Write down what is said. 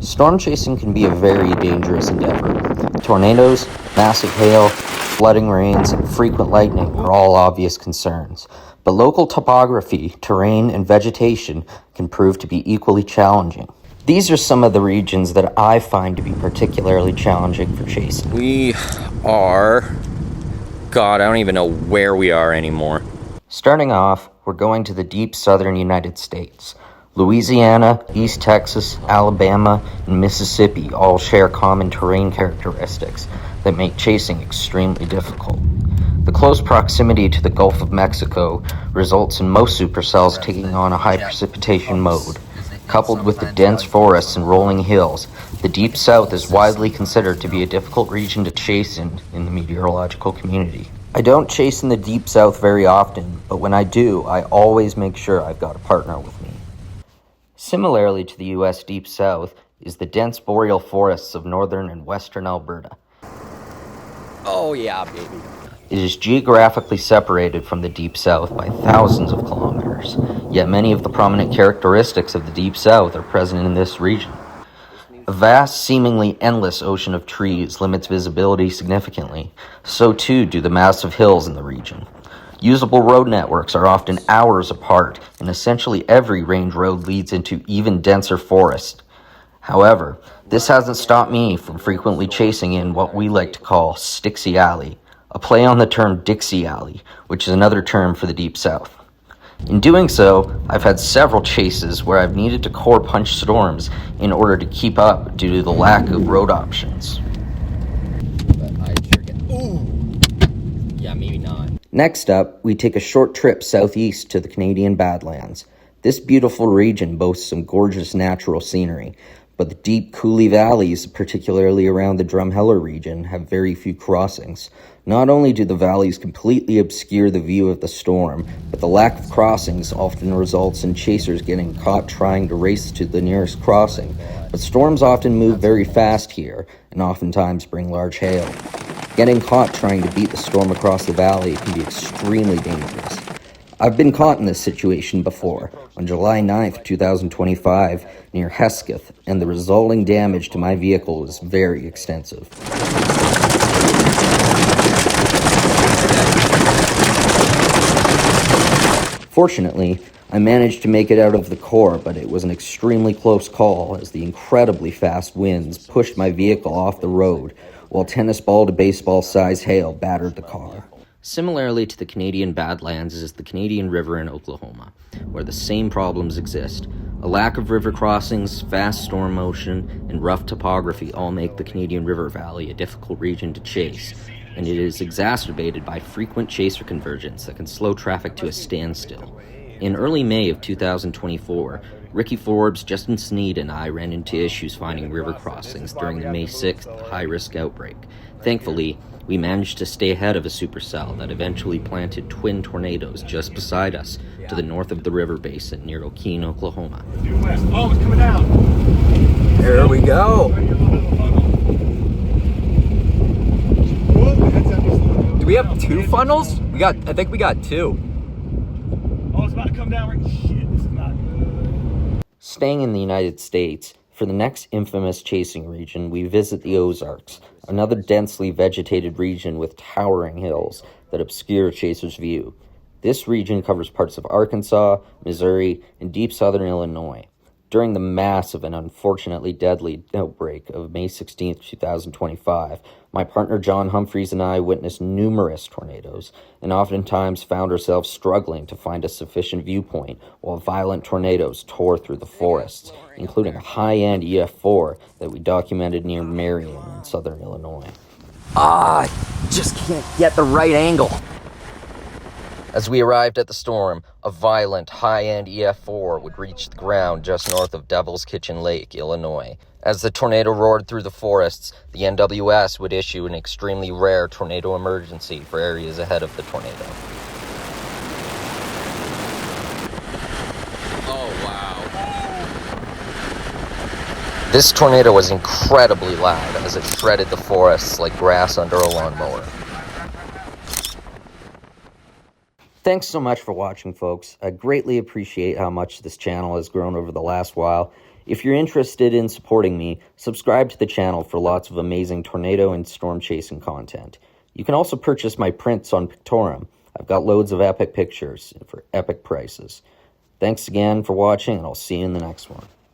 Storm chasing can be a very dangerous endeavor. Tornadoes, massive hail, flooding rains, and frequent lightning are all obvious concerns. But local topography, terrain, and vegetation can prove to be equally challenging. These are some of the regions that I find to be particularly challenging for chasing. We are... God, I don't even know where we are anymore. Starting off, we're going to the deep southern United States. Louisiana, East Texas, Alabama, and Mississippi all share common terrain characteristics that make chasing extremely difficult. The close proximity to the Gulf of Mexico results in most supercells taking on a high precipitation mode. Coupled with the dense forests and rolling hills, the Deep South is widely considered to be a difficult region to chase in the meteorological community. I don't chase in the Deep South very often, but when I do, I always make sure I've got a partner with me. Similarly to the U.S. Deep South is the dense boreal forests of northern and western Alberta. Oh yeah, baby. It is geographically separated from the Deep South by thousands of kilometers, yet many of the prominent characteristics of the Deep South are present in this region. A vast, seemingly endless ocean of trees limits visibility significantly. So too do the massive hills in the region. Usable road networks are often hours apart, and essentially every range road leads into even denser forest. However, this hasn't stopped me from frequently chasing in what we like to call Stixie Alley, a play on the term Dixie Alley, which is another term for the Deep South. In doing so, I've had several chases where I've needed to core punch storms in order to keep up due to the lack of road options. Yeah, maybe not. Next up, we take a short trip southeast to the Canadian Badlands. This beautiful region boasts some gorgeous natural scenery, but the deep coulee valleys, particularly around the Drumheller region, have very few crossings. Not only do the valleys completely obscure the view of the storm, but the lack of crossings often results in chasers getting caught trying to race to the nearest crossing. But storms often move very fast here, and oftentimes bring large hail. Getting caught trying to beat the storm across the valley can be extremely dangerous. I've been caught in this situation before, on July 9th, 2025, near Hesketh, and the resulting damage to my vehicle was very extensive. Fortunately, I managed to make it out of the core, but it was an extremely close call as the incredibly fast winds pushed my vehicle off the road, while tennis ball to baseball size hail battered the car. Similarly to the Canadian Badlands is the Canadian River in Oklahoma, where the same problems exist. A lack of river crossings, fast storm motion, and rough topography all make the Canadian River Valley a difficult region to chase, and it is exacerbated by frequent chaser convergence that can slow traffic to a standstill. In early May of 2024, Ricky Forbes, Justin Sneed, and I ran into issues finding river crossings during the May 6th high-risk outbreak. Thankfully, we managed to stay ahead of a supercell that eventually planted twin tornadoes just beside us to the north of the river basin near Okeen, Oklahoma. Oh, it's coming down. There we go. Do we have two funnels? I think we got two. Oh, it's about to come down. Shit, this is not. Staying in the United States, for the next infamous chasing region, we visit the Ozarks, another densely vegetated region with towering hills that obscure chasers' view. This region covers parts of Arkansas, Missouri, and deep southern Illinois. During the massive and unfortunately deadly outbreak of May 16, 2025, my partner John Humphreys and I witnessed numerous tornadoes, and oftentimes found ourselves struggling to find a sufficient viewpoint while violent tornadoes tore through the forests, including a high-end EF4 that we documented near Marion in southern Illinois. Just can't get the right angle. As we arrived at the storm, a violent, high-end EF4 would reach the ground just north of Devil's Kitchen Lake, Illinois. As the tornado roared through the forests, the NWS would issue an extremely rare tornado emergency for areas ahead of the tornado. Oh, wow. This tornado was incredibly loud as it shredded the forests like grass under a lawnmower. Thanks so much for watching, folks. I greatly appreciate how much this channel has grown over the last while. If you're interested in supporting me, subscribe to the channel for lots of amazing tornado and storm chasing content. You can also purchase my prints on Pictorum. I've got loads of epic pictures for epic prices. Thanks again for watching, and I'll see you in the next one.